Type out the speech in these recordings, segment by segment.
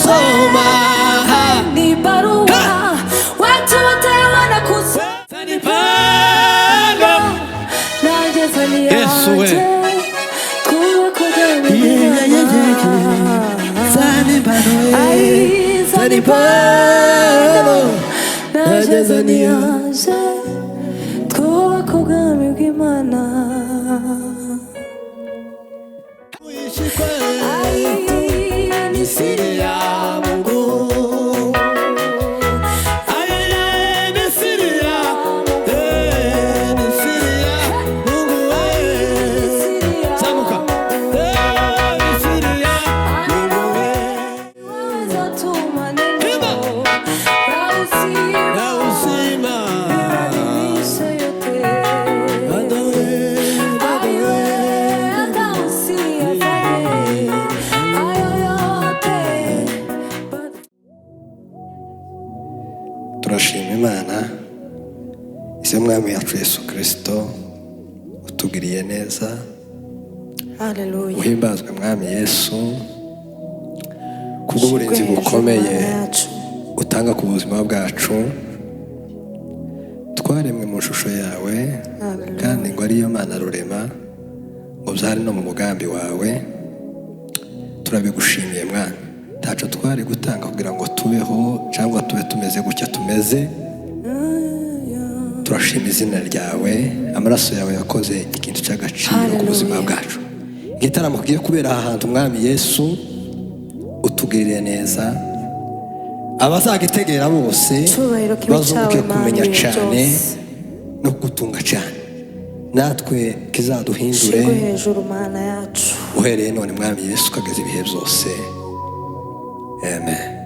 kusoma ni barua, watu wote wanakusoma Yesu we turashima Imana ise mwami yacu Yesu Kristo utugiriye neza. Haleluya. Uhimbazwe mwami Yesu kubw'uburinzi bukomeye utanga ku buzima bwacu. Twaremwe mu shusho yawe kandi ngo ariyo Mana rurema ngo byari no mu mugambi wawe. Turabigushimiye mwana, taco twari gutanga kugira ngo tubeho cyangwa tube tumeze gutya tumeze. Turashima izina ryawe, amaraso yawe yakoze ikintu cy'agaciro ku buzima bwacu. Igitaramo kigiye kubera ahantu mwami Yesu utugirire neza, abazagitegera bose bazuke kumenya cyane no gutunga cyane, natwe kizaduhindure uhereye none mwami Yesu kageze ibihe byose. Amen.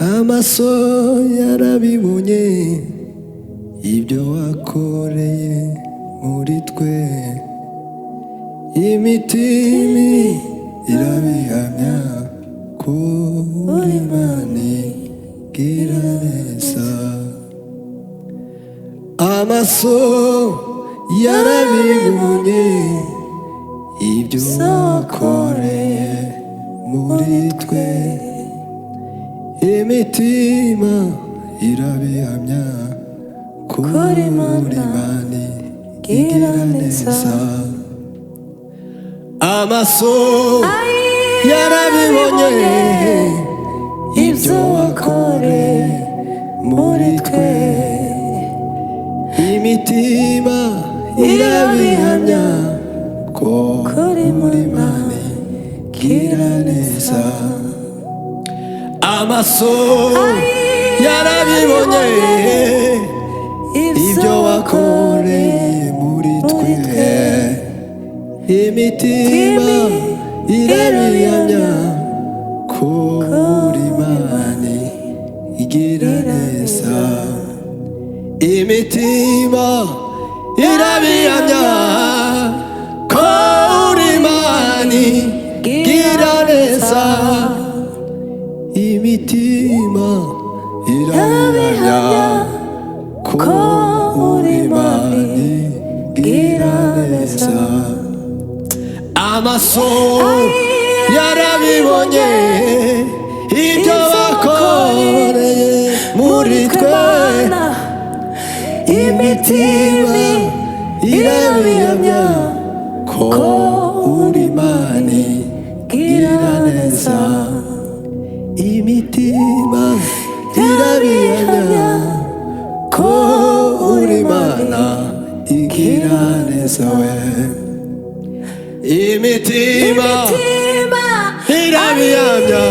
Amaso yarabibonye ibyo wakoreye muri twe, imitima irabihamya kuri Imana igira neza. Amaso yarabibonye ibyo wakoreye muri twe, imitima irabihamya kuri Imana igira neza. Amaso yarabibonye ibyo wakoreye muri twe, imitima irabihamya kuri Imana igira neza. Amaso yarabibonye ibyo wakoreye muri twe, imitima irabihamya kuri Imana igira neza. Imitima irabihamya kuri Imana igira neza. Imitima irabihamya kuri Imana igira neza. Amaso yarabibonye ibyo wakoreye muri twe, imitima irabihamya kuri Imana igira neza. Imitima irabihamya kuri Imana igira neza we. Imitima irabihamya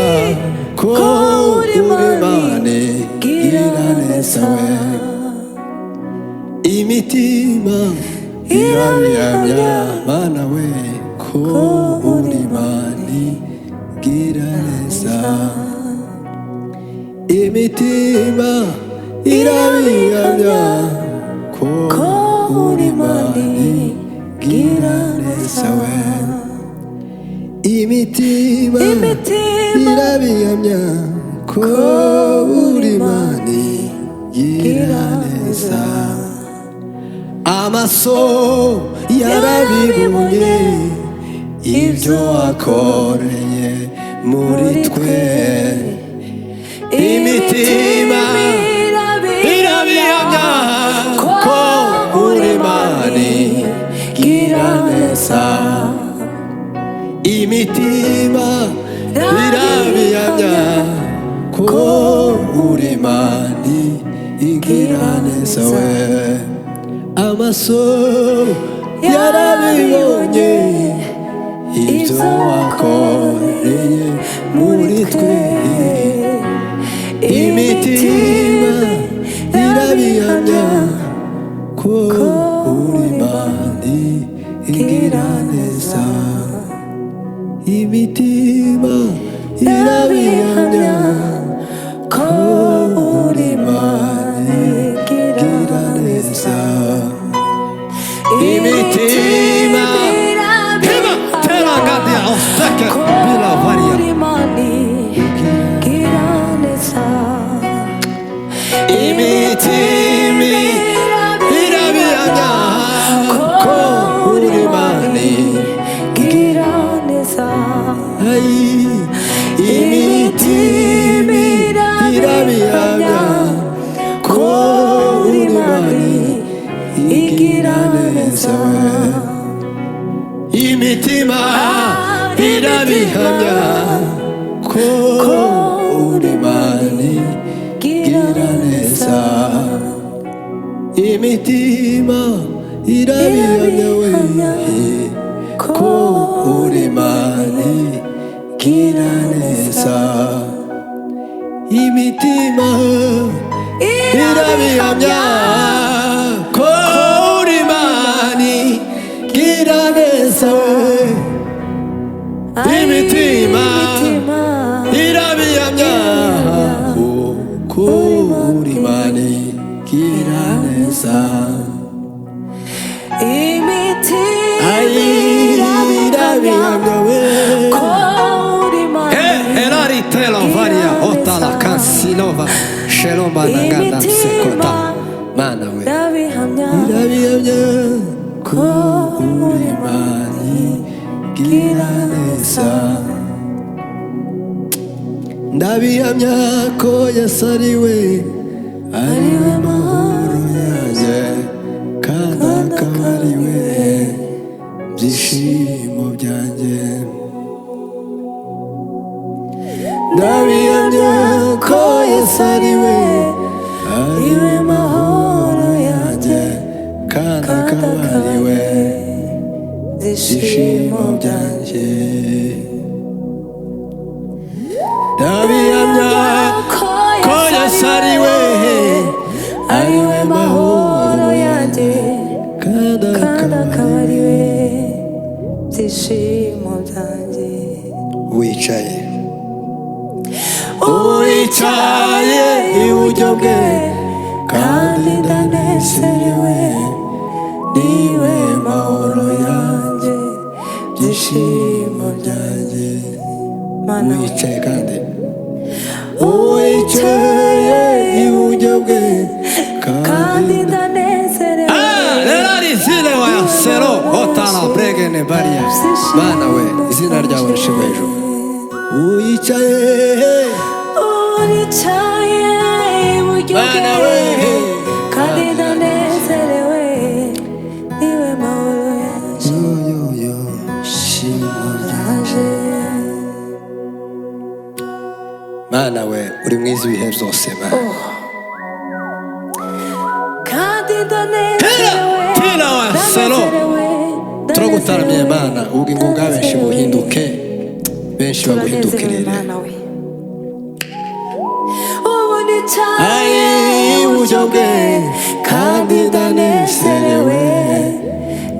kuri Imana igira neza we. Imitima irabihamya Mana we kuri Imana igira neza. Imitima irabihamya kuri Imana igira neza we. Imitima irabihamya kuri Imana igira neza. Amaso yarabibonye ibyo wakoreye muri twe. Imitima irabihamya ko uri Imana igira neza. Imitima irabihamya ko uri Imana igira neza. We amaso yarabibonye ibyo wakoreye muri twe. Imitima irabihamya ko uri Imana igira neza. Imitima irabihamya ko uri Imana igira neza. Imitima teragadia ostake bila varia. Imitima irabihamya ko uri Imana igira neza. Imitima irabihamya ko uri Imana igira neza. Imitima irabihamya ko uri Imana igira neza. Imitima irabihamya ko uri Imana igira neza. Imitima irabihamya ko uri Imana igira neza. Imitima irabihamya ko uri Imana igira neza. Imitima irabihamya ko uri Imana igira neza. Shelomba nanganda sekota mana we irabihamya ko uri Imana igira neza. Ndabihamya ko Yesu ariwe mahoro yanjye kandi akaba ariwe byishimo byanjye. Ndabihamya ko Yesu ariwe mahoro yanjye kandi akaba ariwe byishimo byanjye. Ndabihamya ko Yesu ariwe mahoro yanjye kandi akaba ariwe byishimo byanjye. Wicaye iburyo bwe kandi ndanezerewe, niwe mahoro yanjye byishimo byanjye. Wicaye kandi iburyo bwe kandi ndanezerewe. Mana we izina ryawe rishimwe hejuru. Wicaye iburyo bwe kandi ndanezerewe, niwe mahoro yanjye byishimo byanjye. Mana we uri mwiza ibihe byose Mana. Kandi ndanezerewe turagutaramye Mana. ubugingo bwa benshi buhinduke, benshi baguhindukirire. Iburyo bwe kandi ndanezerewe,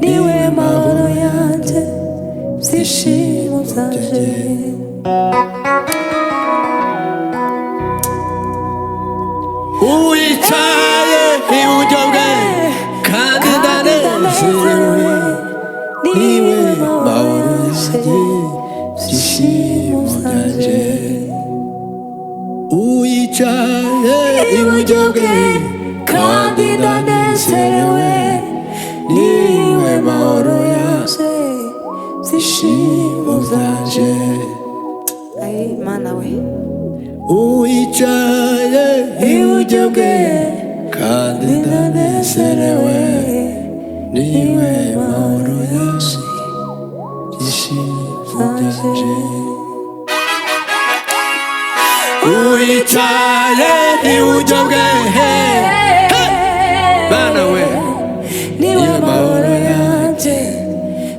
niwe mahoro yanjye byishimo byanjye. Wicaye iburyo bwe kandi ndanezerewe, niwe mahoro yanjye byishimo byanjye. Wicaye iburyo bwe kandi ndanezerewe, niwe mahoro yanjye ibyishimo byanje Ay, mana we. uwicaye iburyo bwe kandi ndanezerewe niwe mahoro yaje ibyishimo byanje uwicaye iburyo bwe bana we niwe mahoro yanje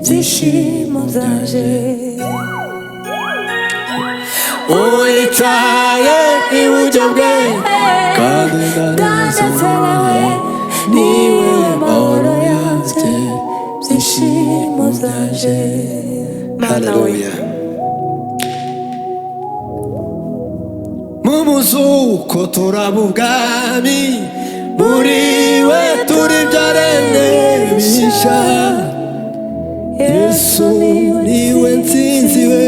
ibyishimo byanje uwicaye iburyo bwe kandi ndanezerewe niwe mahoro yanje ibyishimo byanje haleluya mu muzuko turaba ubwami muri we turi ibyaremwe bisha Yesu niwe ntsinzi we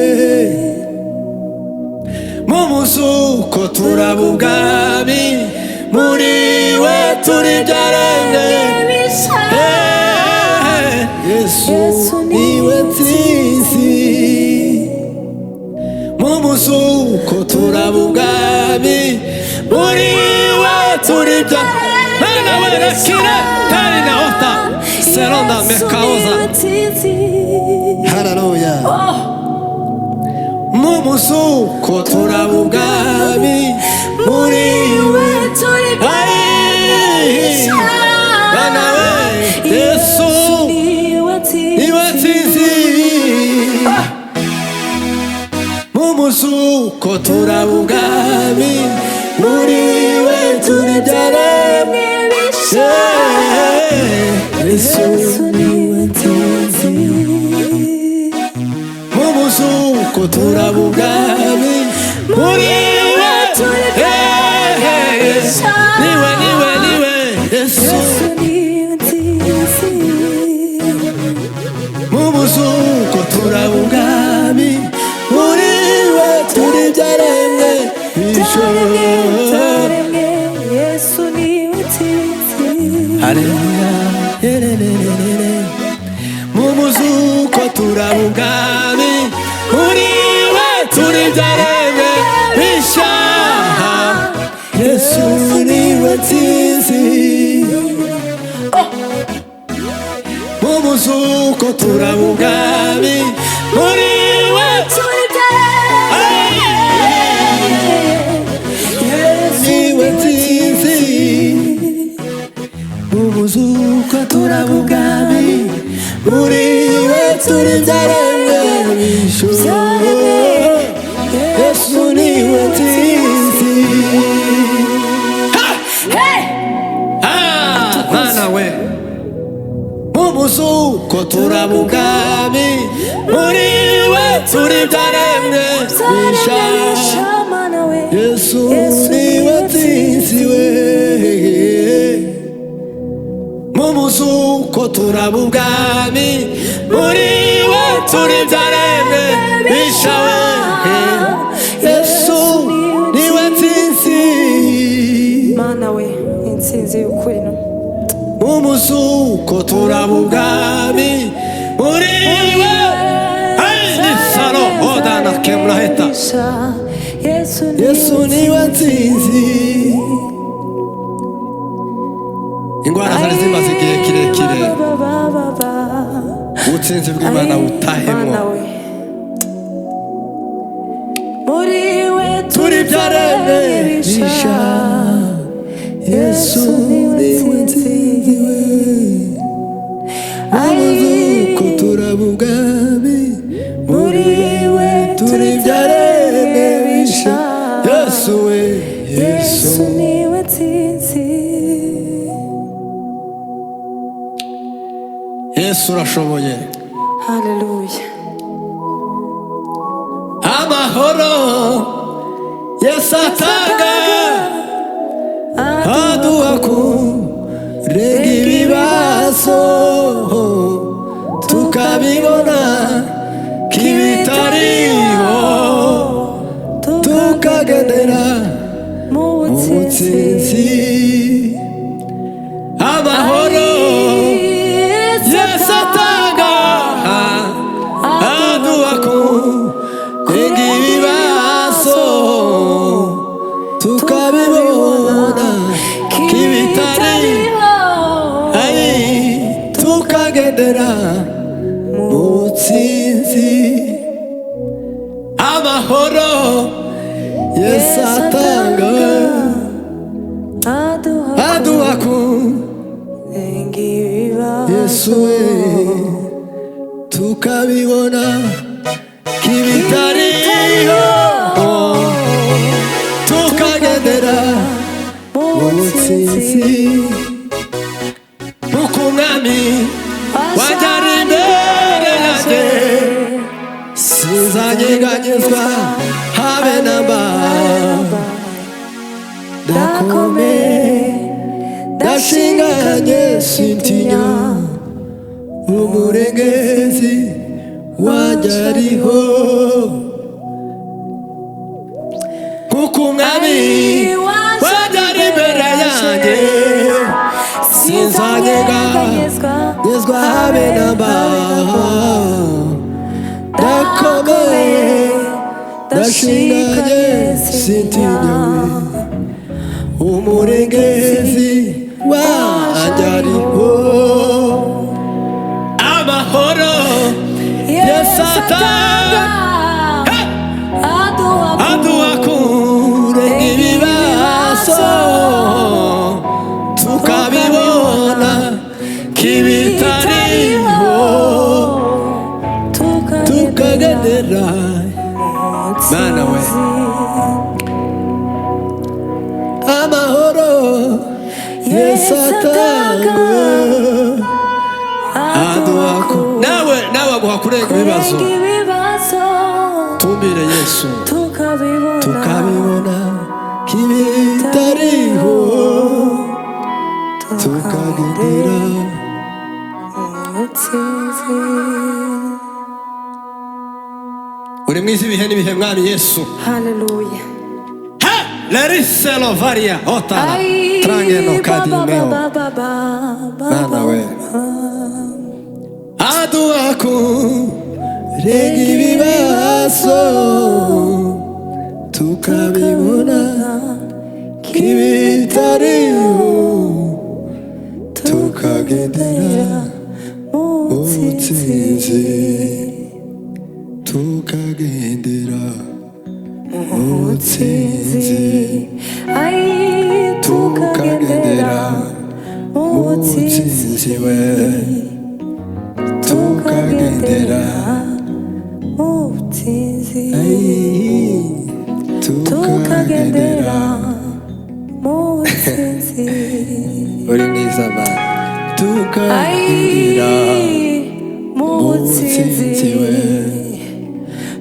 mu muzuko turaba ubwami muri we turi ibyaremwe bisha Yesu niwe ntsinzi mu muzuko turaba ubwami muri we turi ibyaremwe Kira tari na ota seronda mekauza haleluya mu muzuko turaba ubwami muri we turi bana we Yesu niwe ntsinzi mu muzuko turaba ubwami muri we turi ibyaremwe Yesu niwe ntsinzi mu muzuko turaba ubwami muri we niwe Yesu mu muzuko turaba ubwami muri we turi ibyaremwe Yesu niwe ntsinzi haleluya mu muzuko turaba ubwami muri we turi ibyaremwe bisha Yesu niwe ntsinzi mu muzuko turaba ubwami muri we turi niwe ntsinzi mu muzuko turaba ubwami muri we turi ibyaremwe bisha Yesu niwe ntsinzi mana we mu muzuko turaba ubwami muri we turi ibyaremwe bisha Yesu niwe ntsinzi we mu muzuko turaba ubwami muri we turi ibyaremwe bisha we Yesu niwe ntsinzi mana we intsinzi y'ukuri no mu muzuko turaba ubwami muri we ni salo odana kemuraheta Yesu niwe ntsinzi ingwara zari zimaze igihe kirekire ubutsinzi bw'Imana butahemwo muri we turi ibyaremwe bisha Yesu niwe ntsinzi we umuzuko turaba ubwami muri we turi ibyaremwe bisha Yesu we Yesu niwe ntsinzi Yesu urashoboye haleluya amahoro Yesu atanga aduha kurega ibibazo tukabibona kibitariho tukagendera mu butsinzi amahoro Yesu atanga amahoro Yesu atanga aduha kurenga ibibazo Yesu we tukabibona kibitariho tukagendera mu ntsinzi kuko umwami wanjye ari imbere yanjye sinzanyeganyezwa habe namba ndakomeye ndashinganye sintinya umurengezi wanjye ariho kuko umwami wanjye ari imbere yanjye sinzanyeganyezwa habe namba ndakomeye ndashinganye sintinya umurengezi wanjye ariho amahoro Yesu atanga aduha kurenga ibibazo tukabibona kibitariho tukagendera Mana we amahoro Yesu atanga aduha nawe aguha kurenga ibibazo tumbire Yesu tukabibona kibitariho tukagendera uri mwiza ibihe n'ibihe mwami Yesu haleluya Lariselo varia otala trangeno kadimeo Mana we aduha kurenga ibibazo tukabibona kibitariho tukagendera mu ntsinzi tukagendera mu ntsinzi tukagendera mu ntsinzi we tukagendera mu ntsinzi tukagendera mu ntsinzi uri mwiza Mana tukagendera mu ntsinzi we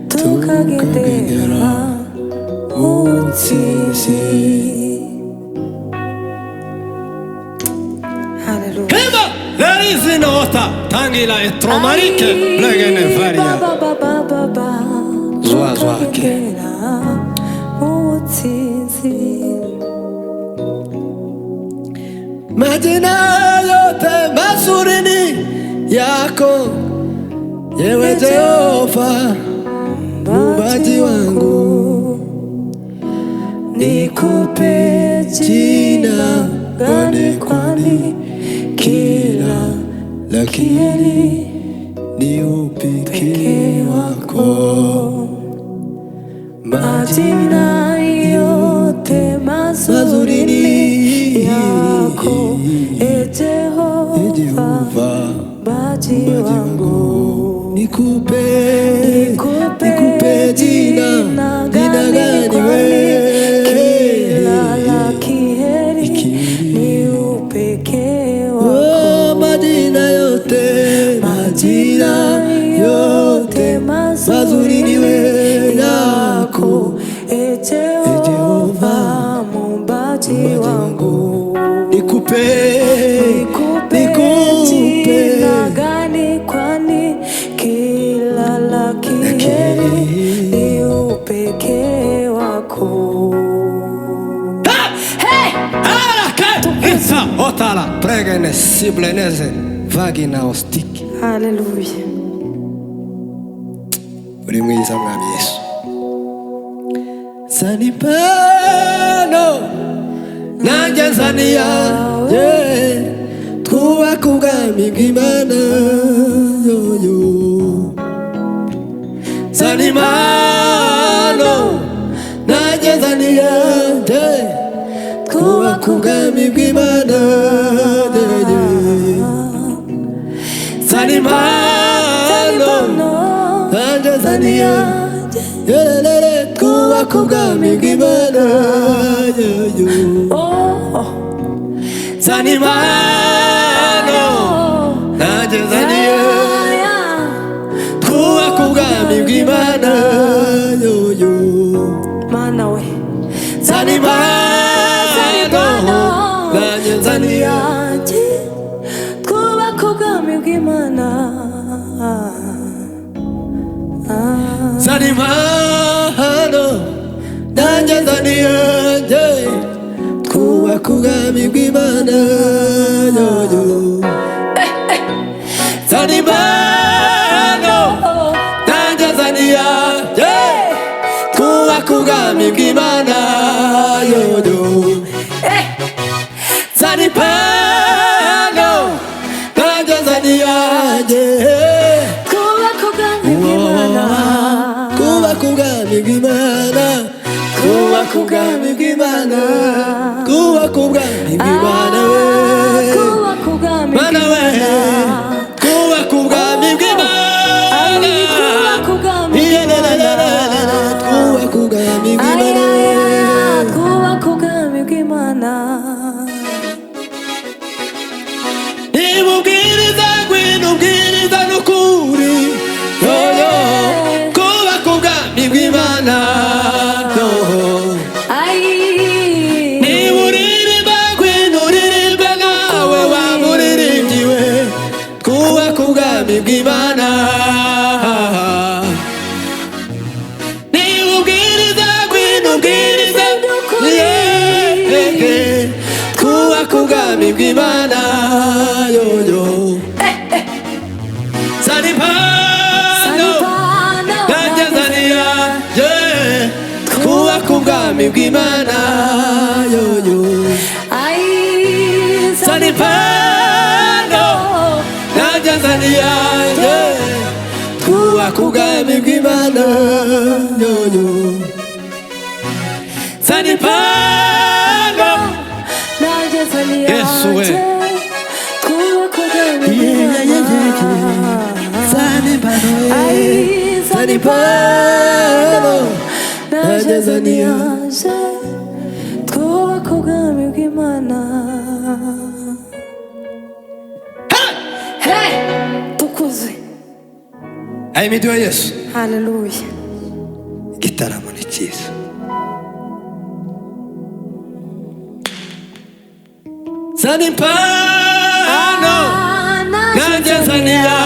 tukagendera mu ntsinzi haleluya there is nota tangila etromarike blegene varia zwa ke majina yote mazurini yako yewe Jehova muumbaji wangu nikupe jina gani kwani kila la kheri ni upekee wako majina yote mazurini yako Jehova muumbaji wangu nikupe jina gani wewe kila la kheri ni upekee wako majina yote mazuri ni wewe yako Jehova muumbaji wangu nikupe jina gani kwani kila la kheri ni upekee wako Insa otala pregene sibleneze vagina ostik haleluya uri mwiza mwami Yesu sanipano nanjye nzaniya twubaka ubwami bw'Imana yoyo sanimano nagezaniye kubaka ubwami bw'Imana zana impano nagezaniye kubaka ubwami bw'Imana zana impano nagezaniye kubaka ubwami bw'Imana Mana we zana impano nagezaniye kubaka ubwami bw'Imana zana impano nagezaniye kubaka ubwami bw'Imana zana impano nagezaniye kubaka ubwami bw'Imana zana impano nagezaniye kubaka ubwami bw'Imana kubaka ubwami bw'Imana kubaka ubwami bw'Imana kubaka ubwami bw'Imana kubaka ubwami Mana we bw'Imana kubaka ubwami bw'Imana kubaka ubwami kubaka ubwami bw'Imana kubaka ubwami bw'Imana niba ubwiriza ngwino ubwiriza n'ukuri kubaka ubwami bw'Imana niba uririmba ngwino uririmbe nawe waba uririmbiwe kubaka ubwami bw'Imana niba ubwiriza ngwino ubwirize kubaka ubwami bw'Imana zana impano nagezaniye kubaka ubwami bw'Imana zana impano nagezaniye kubaka ubwami bw'Imana zana impano Yesu we kubaka ubwami bw'Imana zana impano nagezaniye kubaka ubwami bw'Imana tukuze ahimidiwe Yesu haleluya igitaramo ni cyiza zana impano nagezaniye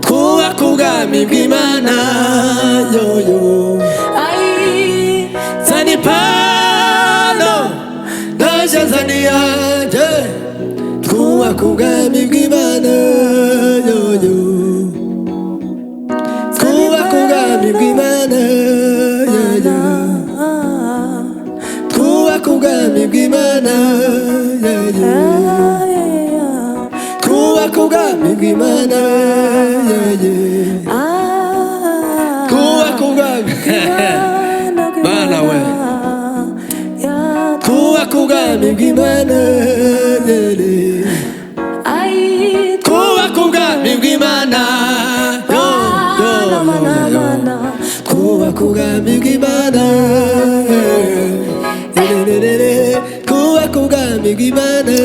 kubaka ubwami bw'Imana zana impano nagezaniye kubaka ubwami bw'Imana kubaka ubwami bw'Imana kubaka ubwami bw'Imana kubaka ubwami bw'Imana kubaka ubwami Mana we kubaka ubwami bw'Imana kubaka ubwami bw'Imana kubaka ubwami bw'Imana kubaka ubwami bw'Imana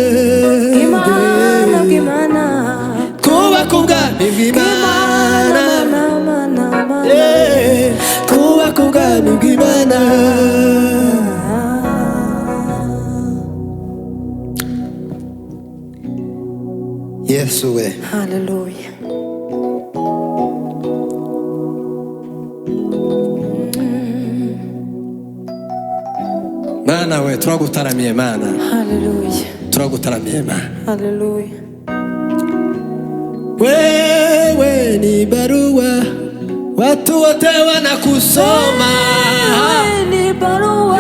kubaka ubwami bw'Imana kubaka ubwami bw'Imana Yesu we haleluya Mana we turagutaramiye Mana haleluya turagutaramiye Mana haleluya wewe ni barua watu wote wanakusoma ni barua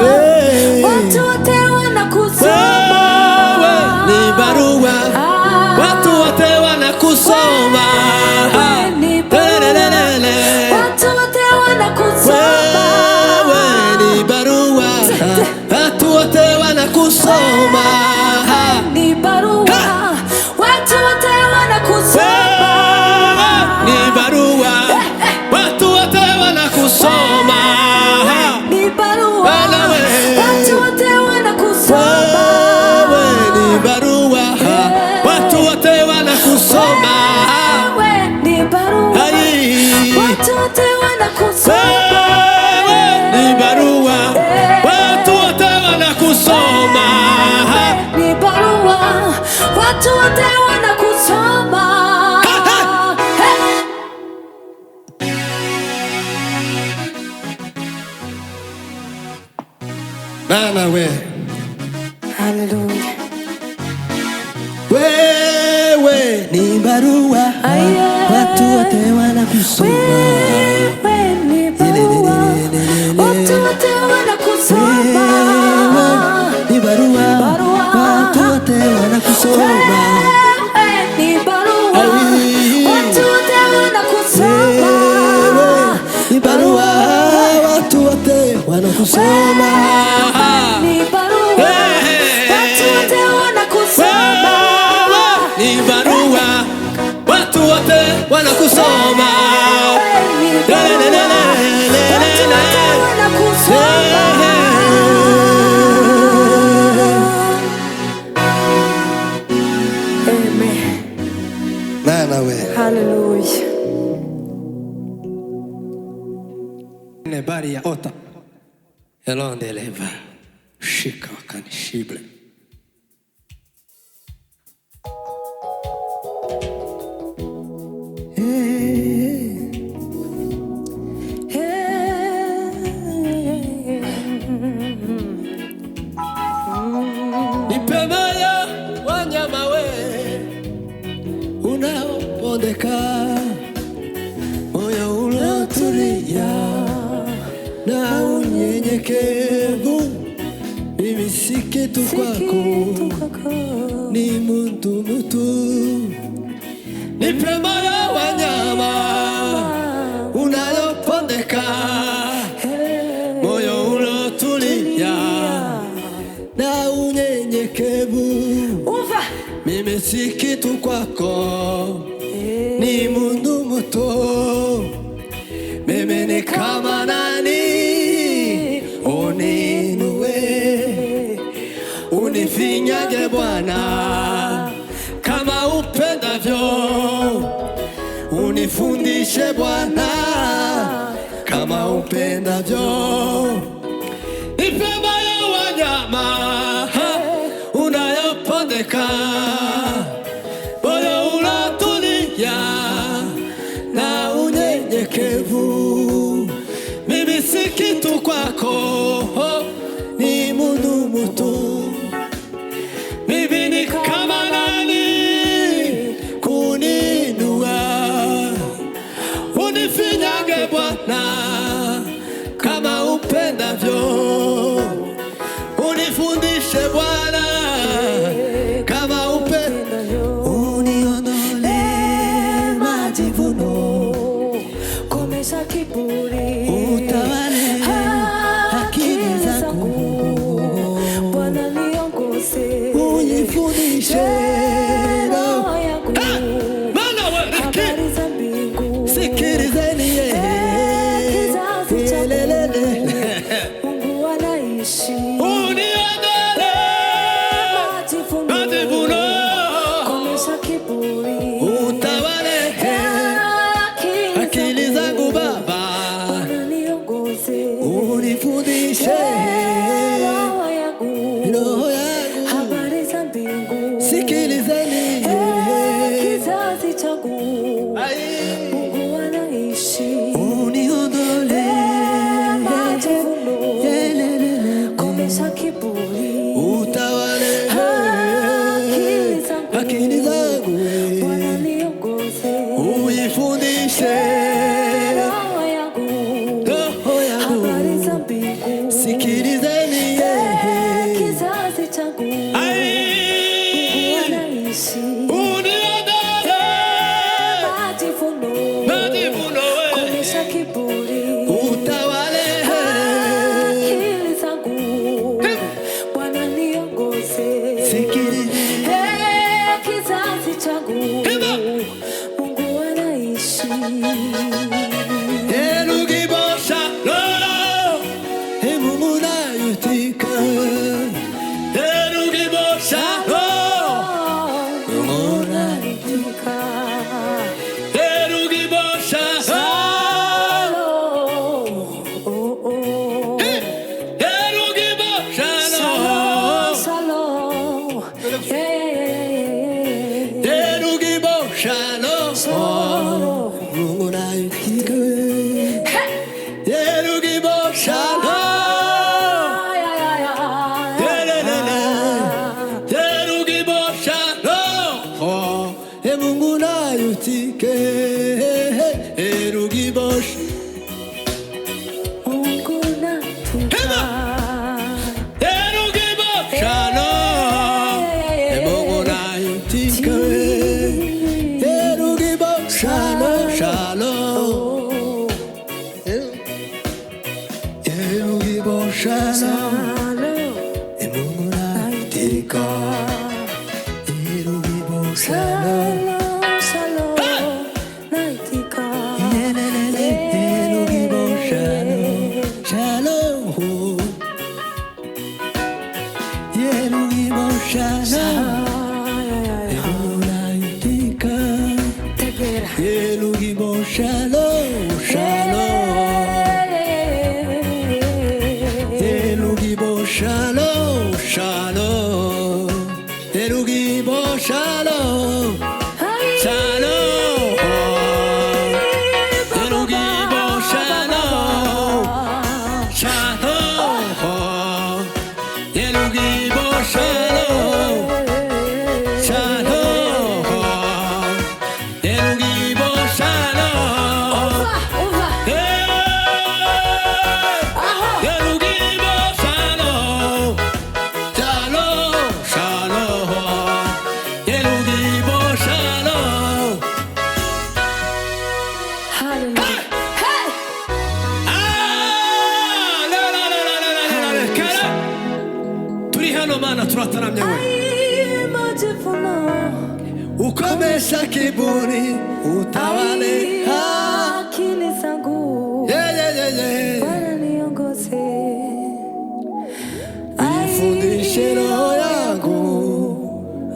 watu wote wanakusoma wewe ni barua watu wote wanakusoma ni barua watu wote wanakusoma wote wanakusoma. Bana we. Hallelujah. Wewe ni barua, watu wote wanakusoma. Wewe ni barua, watu wote wanakusoma. Ni barua, watu wote wanakusoma. Wewe ni barua, watu wote wanakusoma. Ni barua, watu wote wanakusoma. Ni barua, watu wote wanakusoma. Ni barua, watu wote wanakusoma. Ni barua, watu wote wanakusoma. Amen. Nana we. Hallelujah. Nebari ya ota. Elonde leva. Shika wakani shible. Nipemaya wanyama we unaopondeka, moyo ulotulia na unyenyekevu, mimi si kitu kwako, ni mtu mtu. Nipemaya wanyama unayopondeka, moyo ulotulia na unyenyekevu, mimi si kitu kwako, ni mundu muto. Mimi ni kama nani uninue, unifinyage Bwana kama upendavyo, unifundishe Bwana kama upendavyo. Nipemaya wanyama unayopondeka, moyo ulotulia na unyenyekevu, mimi si kitu kwako, ni mundu mutu. Mimi ni kama nani kuninua, unifinyage Bwana kama upendavyo, unifundishe Bwana kama upendavyo. Uniondole majivuno, Komesha kiburi, utawale akili zangu, Bwana niongoze, unifundishe roho yangu, Mana wariki. habari za mbingu. Sikilizeni Kizazi cha Mungu anaishi. uniondole majivuno, Komesha kiburi, utawale akili zangu Baba, Bwana niongoze, unifundishe roho yangu, roho yangu. habari za mbingu. Sikilizeni Kizazi changu Mungu anaishi. uniondole Majivuno, komesha kiburi, utawale akili zangu, Bwana niongoze, uifundishe roho yangu, roho yangu. habari za mbingu. Sikilizeni Kizazi changu Mungu anaishi. uniondole majivuno, Komesha kiburi, utawale akili zangu, Bwana niongoze. sikilizeni Kizazi ke erugibosh Mungu natupa erugibosh shalom Mungu naitika erugibosh shalom shalom erugibosh shalom Mungu naitika erugibosh shalom Shalom, shalom. Elugibo shalom, shalom. Elugibo shalom, shalom. Elugibo shalom, shalom. Elugibo shalom, shalom. Elugibo shalom. Turatamya we ukomesha kiburi utawale akili zangu Bwana niongoze ifundishe roho yangu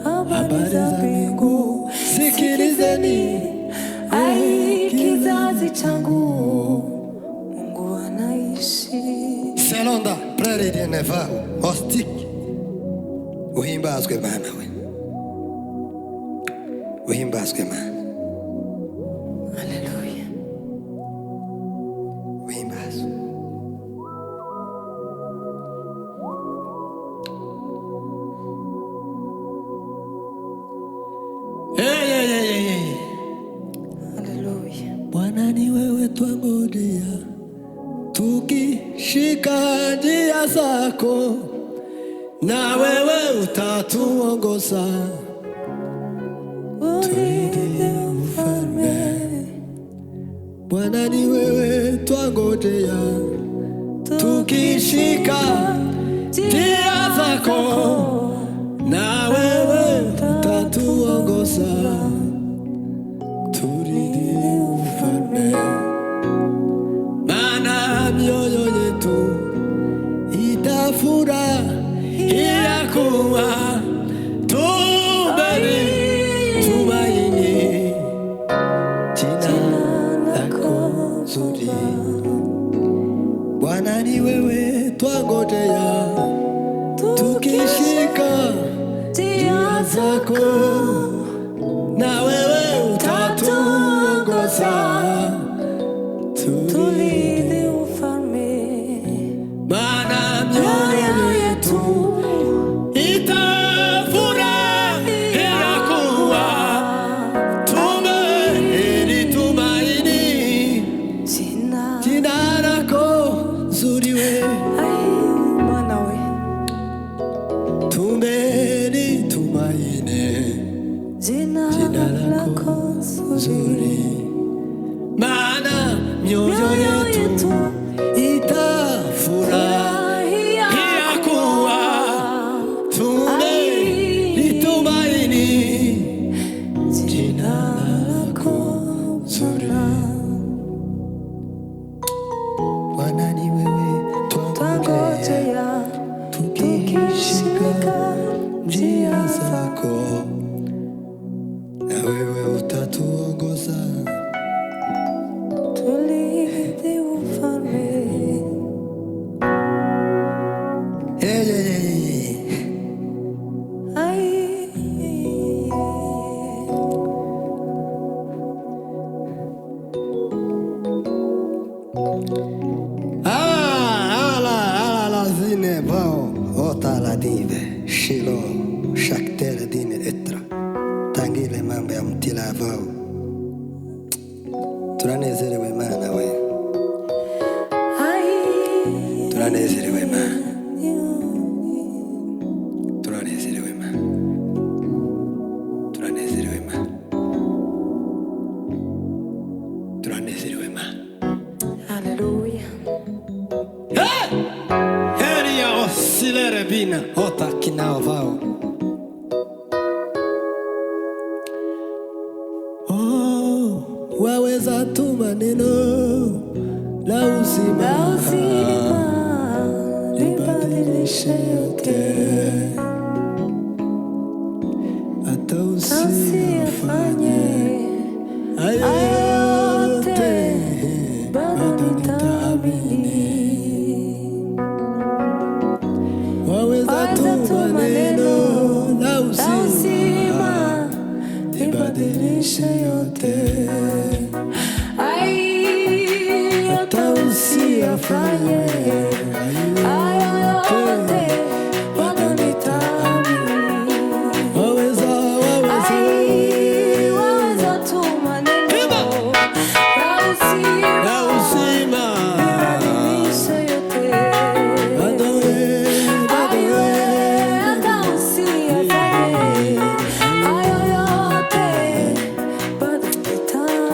habari za mbingu sikilizeni kizazi changu Mungu anaishi Selonda prairie de neva hostik uhimbazwe Mana we uhimbazwe Mana Haleluya uhimbazwe Haleluya Bwana ni wewe twangojea tukishika njia zako na wewe utatuongoza turidhie ufalme. Bwana ni wewe twangojea tukishika njia zako na wewe utatuongoza turidhie ufalme. Maana mioyo yetu itafurahia kuwa tumaini jina lako zuri. Bwana ni wewe twangojea tukishika njia zako na wewe utatuongoza turidhie ufalme Maana mioyo yetu itafurahia kuwa tumaini jina lako zuri we Bwana we tumaini jina lako zuri. Maana mioyo yetu itafurahia kuwa tumaini jina lako zuri. Bwana ni wewe twangojea tukishika njia zako na wewe utatuongoza turidhie ufalme zine vao ota la dive shilo shaktera dine etra tangile mambe amtila vao turanezerewe Mana we, Ai, turanezerewe Mana, turanezerewe Mana, turanezerewe Mana, turanezerewe Mana. Hallelujah. Heria oscilere bina ota kinao vao. Oh, waweza tu maneno la uzima libadilishe yote, hata usiyafanye hayo yote, bado nitaamini. Waweza tu maneno la uzima libadilishe yote, hata usiyafanye hayo yote, bado nitaamini. Waweza tu maneno la uzima libadilishe yote, hata usiyafanye hayo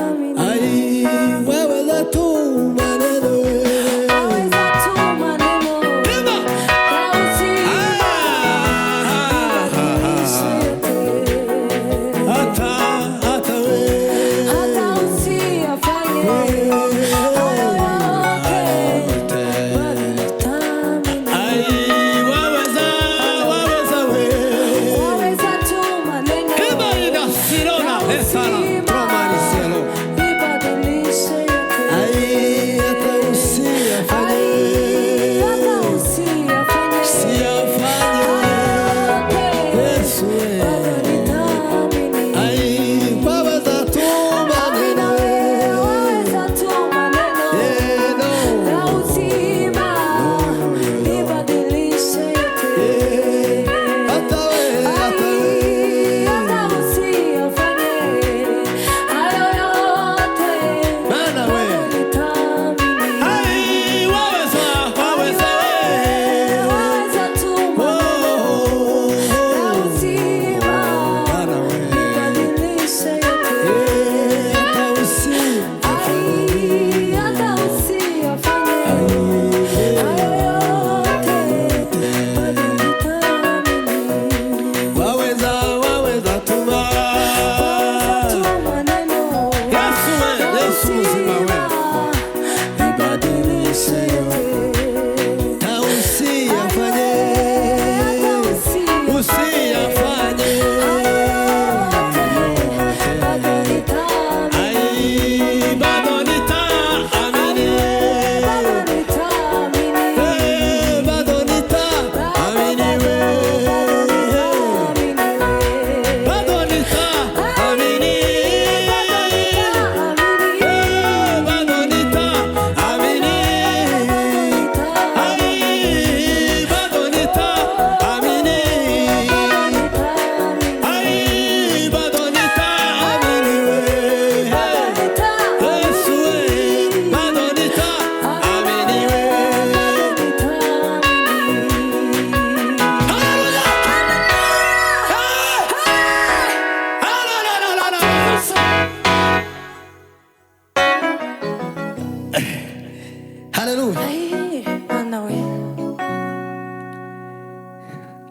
yote, bado nitaamini. Waweza tu maneno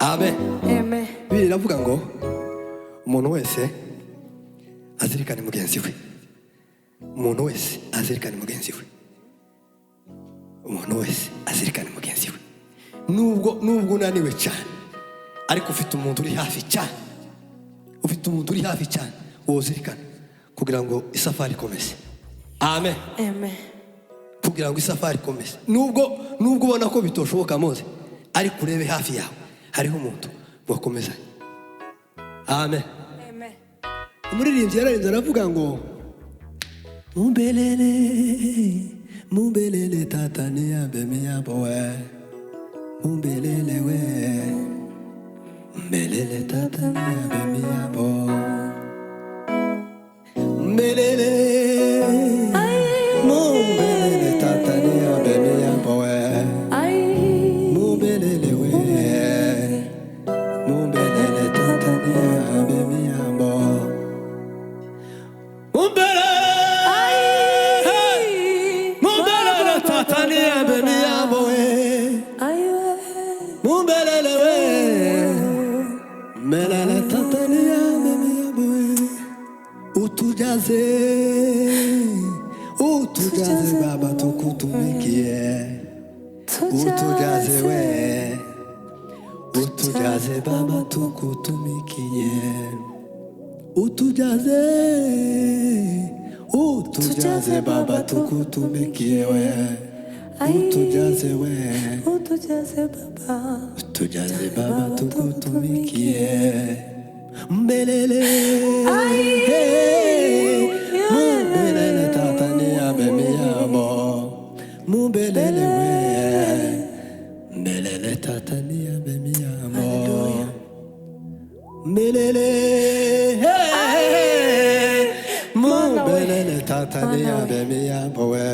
Amen. Amen. Biblia iravuga ngo umuntu wese azirikane mugenzi we. Umuntu wese azirikane mugenzi we. Umuntu wese azirikane mugenzi we. Nubwo unaniwe cyane, ariko ufite umuntu uri hafi cyane. Ufite umuntu uri hafi cyane wozirikana kugira ngo isafari ikomeze. Amen. Amen. Kugira ngo isafari ikomeze. Nubwo ubona ko bitoshoboka Mose, ariko urebe hafi yawe hariho umuntu wakomeza. Amen. Amen. Umuririmbyi yararinze aravuga ngo Mumbelele tatani ya bemi ya bowe. Mumbelele we. Mumbelele tatani ya bemi ya bo. Mumbelele. utujaze Baba tukutumikie utujaze we utujaze Baba tukutumikie utujaze Baba tukutumikie we utujaze we utujaze Baba tukutumikie mbelele mbelele tatani abemiyamo mbelele we mbelele tatani abemiyamo mbelele mbelele tatani abemiyamo we